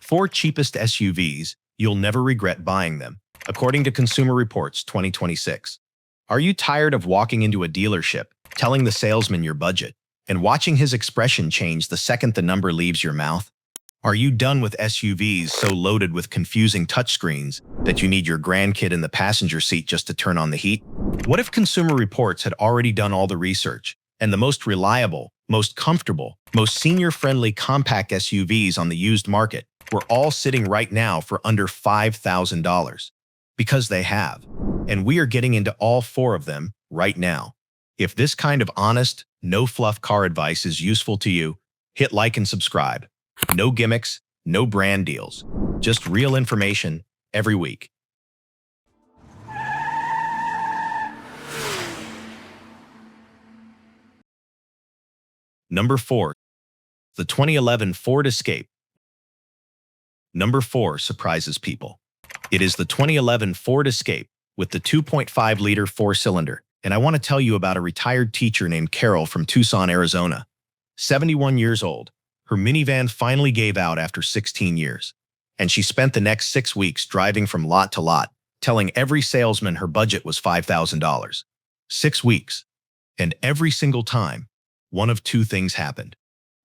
4 cheapest SUVs, you'll never regret buying them, according to Consumer Reports 2026. Are you tired of walking into a dealership, telling the salesman your budget, and watching his expression change the second the number leaves your mouth? Are you done with SUVs so loaded with confusing touchscreens that you need your grandkid in the passenger seat just to turn on the heat? What if Consumer Reports had already done all the research, and the most reliable, most comfortable, most senior-friendly compact SUVs on the used market were all sitting right now for under $5,000? Because they have. And we are getting into all 4 of them right now. If this kind of honest, no-fluff car advice is useful to you, hit like and subscribe. No gimmicks, no brand deals, just real information every week. Number 4. The 2011 Ford Escape. Number 4 surprises people. It is the 2011 Ford Escape with the 2.5-liter 4-cylinder, and I want to tell you about a retired teacher named Carol from Tucson, Arizona. 71 years old. Her minivan finally gave out after 16 years, and she spent the next 6 weeks driving from lot to lot, telling every salesman her budget was $5,000. 6 weeks. And every single time, one of 2 things happened.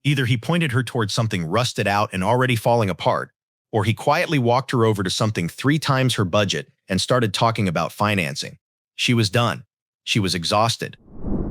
Either he pointed her towards something rusted out and already falling apart, or he quietly walked her over to something 3 times her budget and started talking about financing. She was done. She was exhausted.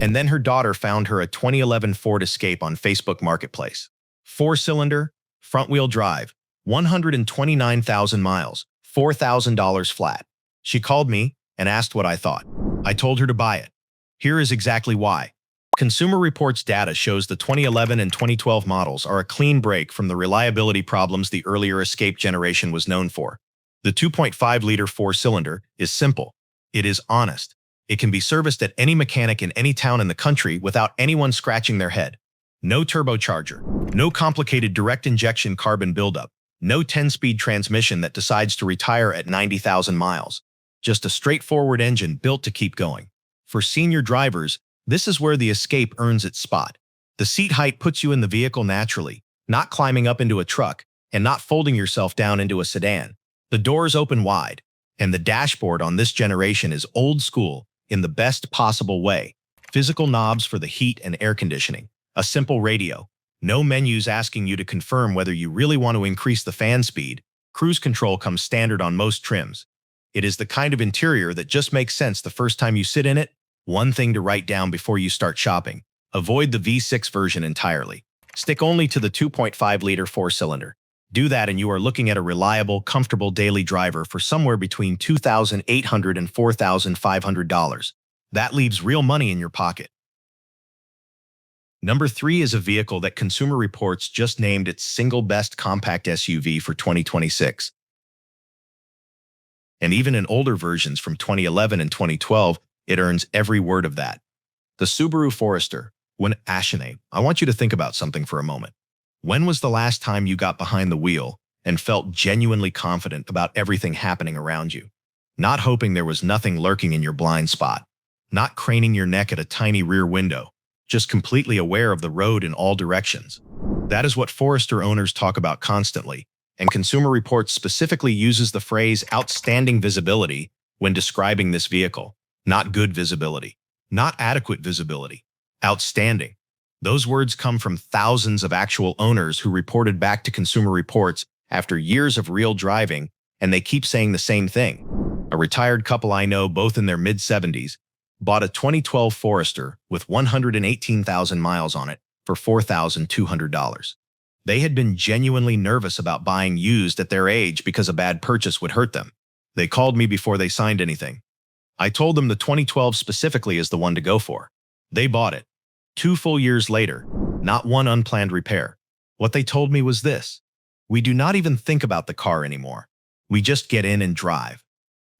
And then her daughter found her a 2011 Ford Escape on Facebook Marketplace. 4-cylinder, front-wheel drive, 129,000 miles, $4,000 flat. She called me and asked what I thought. I told her to buy it. Here is exactly why. Consumer Reports data shows the 2011 and 2012 models are a clean break from the reliability problems the earlier Escape generation was known for. The 2.5-liter 4-cylinder is simple. It is honest. It can be serviced at any mechanic in any town in the country without anyone scratching their head. No turbocharger, no complicated direct injection carbon buildup, no 10-speed transmission that decides to retire at 90,000 miles. Just a straightforward engine built to keep going. For senior drivers, this is where the Escape earns its spot. The seat height puts you in the vehicle naturally, not climbing up into a truck and not folding yourself down into a sedan. The doors open wide, and the dashboard on this generation is old school in the best possible way. Physical knobs for the heat and air conditioning. A simple radio. No menus asking you to confirm whether you really want to increase the fan speed. Cruise control comes standard on most trims. It is the kind of interior that just makes sense the first time you sit in it. One thing to write down before you start shopping. Avoid the V6 version entirely. Stick only to the 2.5-liter 4-cylinder. Do that and you are looking at a reliable, comfortable daily driver for somewhere between $2,800 and $4,500. That leaves real money in your pocket. Number 3 is a vehicle that Consumer Reports just named its single best compact SUV for 2026. And even in older versions from 2011 and 2012, it earns every word of that. The Subaru Forester. When Ashane, I want you to think about something for a moment. When was the last time you got behind the wheel and felt genuinely confident about everything happening around you? Not hoping there was nothing lurking in your blind spot. Not craning your neck at a tiny rear window. Just completely aware of the road in all directions. That is what Forester owners talk about constantly, and Consumer Reports specifically uses the phrase outstanding visibility when describing this vehicle. Not good visibility. Not adequate visibility. Outstanding. Those words come from thousands of actual owners who reported back to Consumer Reports after years of real driving, and they keep saying the same thing. A retired couple I know, both in their mid-70s, bought a 2012 Forester with 118,000 miles on it for $4,200. They had been genuinely nervous about buying used at their age because a bad purchase would hurt them. They called me before they signed anything. I told them the 2012 specifically is the one to go for. They bought it. 2 full years later, not one unplanned repair. What they told me was this: we do not even think about the car anymore. We just get in and drive.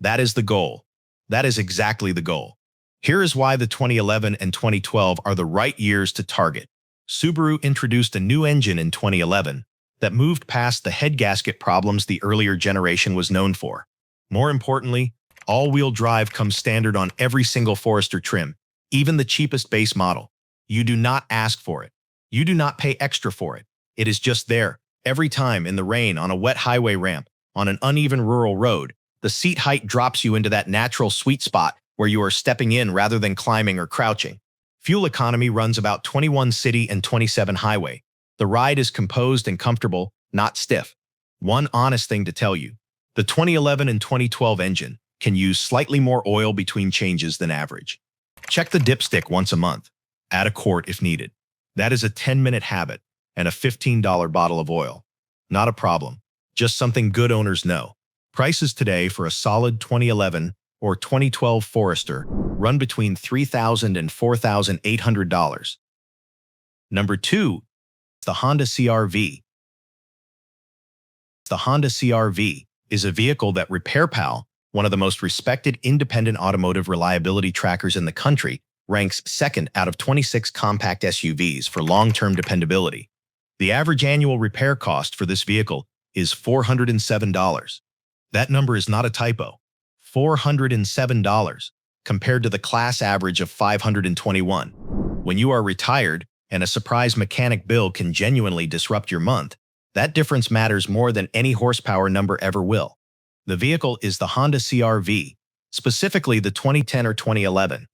That is the goal. That is exactly the goal. Here is why the 2011 and 2012 are the right years to target. Subaru introduced a new engine in 2011 that moved past the head gasket problems the earlier generation was known for. More importantly, all-wheel drive comes standard on every single Forester trim, even the cheapest base model. You do not ask for it. You do not pay extra for it. It is just there, Every time in the rain, on a wet highway ramp, on an uneven rural road, the seat height drops you into that natural sweet spot where you are stepping in rather than climbing or crouching. Fuel economy runs about 21 city and 27 highway. The ride is composed and comfortable, not stiff. One honest thing to tell you, the 2011 and 2012 engine can use slightly more oil between changes than average. Check the dipstick once a month. Add a quart if needed. That is a 10-minute habit and a $15 bottle of oil. Not a problem, just something good owners know. Prices today for a solid 2011 or 2012 Forester run between $3,000 and $4,800. Number 2, the Honda CR-V. The Honda CR-V is a vehicle that RepairPal, one of the most respected independent automotive reliability trackers in the country, ranks second out of 26 compact SUVs for long-term dependability. The average annual repair cost for this vehicle is $407. That number is not a typo. $407 compared to the class average of $521. When you are retired and a surprise mechanic bill can genuinely disrupt your month, that difference matters more than any horsepower number ever will. The vehicle is the Honda CR-V, specifically the 2010 or 2011.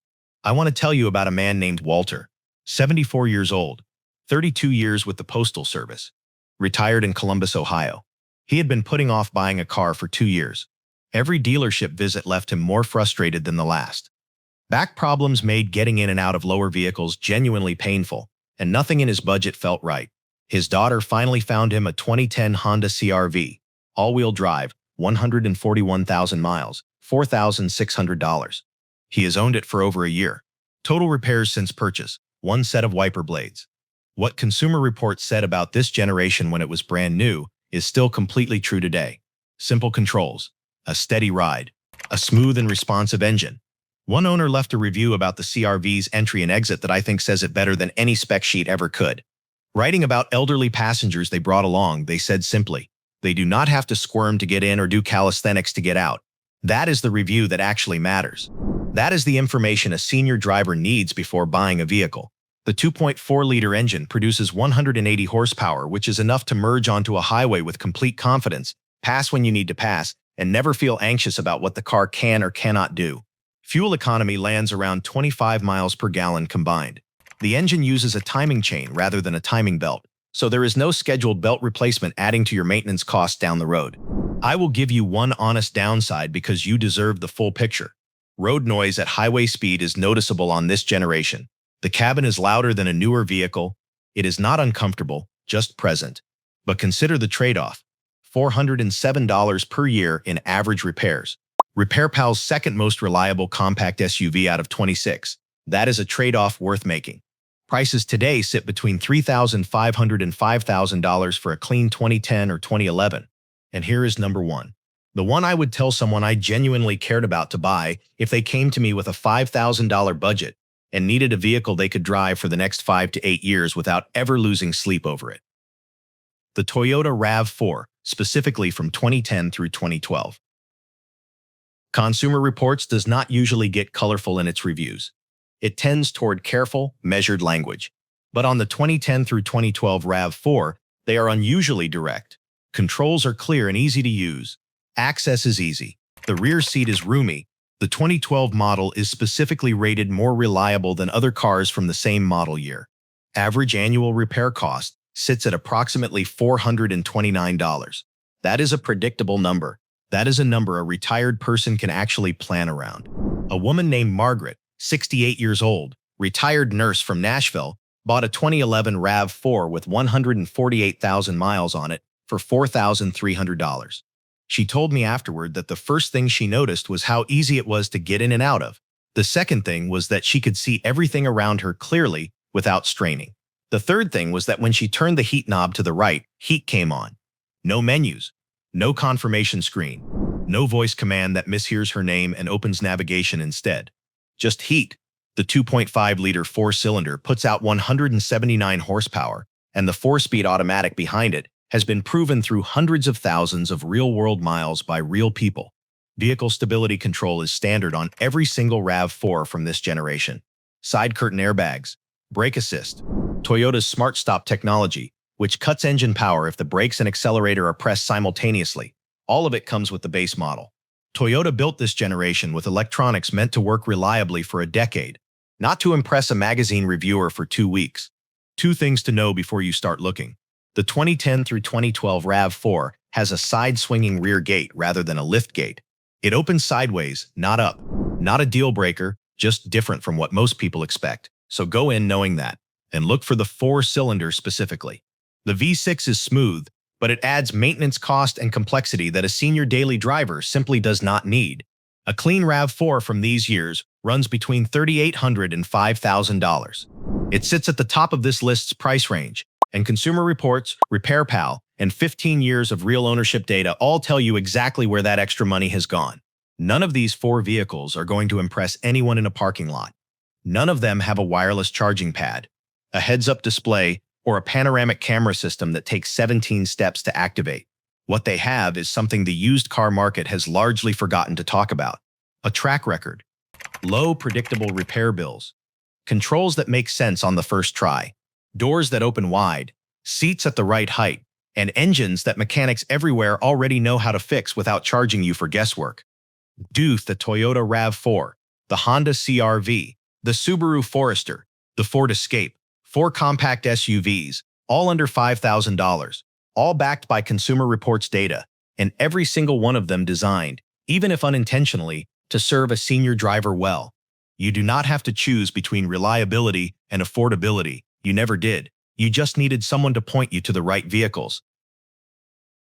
I want to tell you about a man named Walter, 74 years old, 32 years with the Postal Service, retired in Columbus, Ohio. He had been putting off buying a car for 2 years. Every dealership visit left him more frustrated than the last. Back problems made getting in and out of lower vehicles genuinely painful, and nothing in his budget felt right. His daughter finally found him a 2010 Honda CR-V, all-wheel drive, 141,000 miles, $4,600. He has owned it for over a year. Total repairs since purchase, 1 set of wiper blades. What Consumer Reports said about this generation when it was brand new is still completely true today. Simple controls, a steady ride, a smooth and responsive engine. One owner left a review about the CR-V's entry and exit that I think says it better than any spec sheet ever could. Writing about elderly passengers they brought along, they said simply, they do not have to squirm to get in or do calisthenics to get out. That is the review that actually matters. That is the information a senior driver needs before buying a vehicle. The 2.4-liter engine produces 180 horsepower, which is enough to merge onto a highway with complete confidence, pass when you need to pass, and never feel anxious about what the car can or cannot do. Fuel economy lands around 25 miles per gallon combined. The engine uses a timing chain rather than a timing belt, so there is no scheduled belt replacement adding to your maintenance costs down the road. I will give you one honest downside because you deserve the full picture. Road noise at highway speed is noticeable on this generation. The cabin is louder than a newer vehicle. It is not uncomfortable, just present. But consider the trade-off. $407 per year in average repairs. RepairPal's second most reliable compact SUV out of 26. That is a trade-off worth making. Prices today sit between $3,500 and $5,000 for a clean 2010 or 2011. And here is number 1. The one I would tell someone I genuinely cared about to buy if they came to me with a $5,000 budget and needed a vehicle they could drive for the next 5 to 8 years without ever losing sleep over it. The Toyota RAV4, specifically from 2010 through 2012. Consumer Reports does not usually get colorful in its reviews. It tends toward careful, measured language. But on the 2010 through 2012 RAV4, they are unusually direct. Controls are clear and easy to use. Access is easy. The rear seat is roomy. The 2012 model is specifically rated more reliable than other cars from the same model year. Average annual repair cost sits at approximately $429. That is a predictable number. That is a number a retired person can actually plan around. A woman named Margaret, 68 years old, retired nurse from Nashville, bought a 2011 RAV4 with 148,000 miles on it for $4,300. She told me afterward that the first thing she noticed was how easy it was to get in and out of. The second thing was that she could see everything around her clearly without straining. The third thing was that when she turned the heat knob to the right, heat came on. No menus, no confirmation screen, no voice command that mishears her name and opens navigation instead. Just heat. The 2.5-liter 4-cylinder puts out 179 horsepower, and the 4-speed automatic behind it has been proven through hundreds of thousands of real-world miles by real people. Vehicle stability control is standard on every single RAV4 from this generation. Side curtain airbags, brake assist, Toyota's Smart Stop technology, which cuts engine power if the brakes and accelerator are pressed simultaneously. All of it comes with the base model. Toyota built this generation with electronics meant to work reliably for a decade, not to impress a magazine reviewer for 2 weeks. 2 things to know before you start looking. The 2010 through 2012 RAV4 has a side-swinging rear gate rather than a lift gate. It opens sideways, not up. Not a deal breaker, just different from what most people expect. So go in knowing that, and look for the 4-cylinder specifically. The V6 is smooth, but it adds maintenance cost and complexity that a senior daily driver simply does not need. A clean RAV4 from these years runs between $3,800 and $5,000. It sits at the top of this list's price range, and Consumer Reports, RepairPal, and 15 years of real ownership data all tell you exactly where that extra money has gone. None of these 4 vehicles are going to impress anyone in a parking lot. None of them have a wireless charging pad, a heads-up display, or a panoramic camera system that takes 17 steps to activate. What they have is something the used car market has largely forgotten to talk about: a track record, low predictable repair bills, controls that make sense on the first try, doors that open wide, seats at the right height, and engines that mechanics everywhere already know how to fix without charging you for guesswork. Dooth, the Toyota RAV4, the Honda CR-V, the Subaru Forester, the Ford Escape, 4 compact SUVs, all under $5,000, all backed by Consumer Reports data, and every single one of them designed, even if unintentionally, to serve a senior driver well. You do not have to choose between reliability and affordability. You never did. You just needed someone to point you to the right vehicles.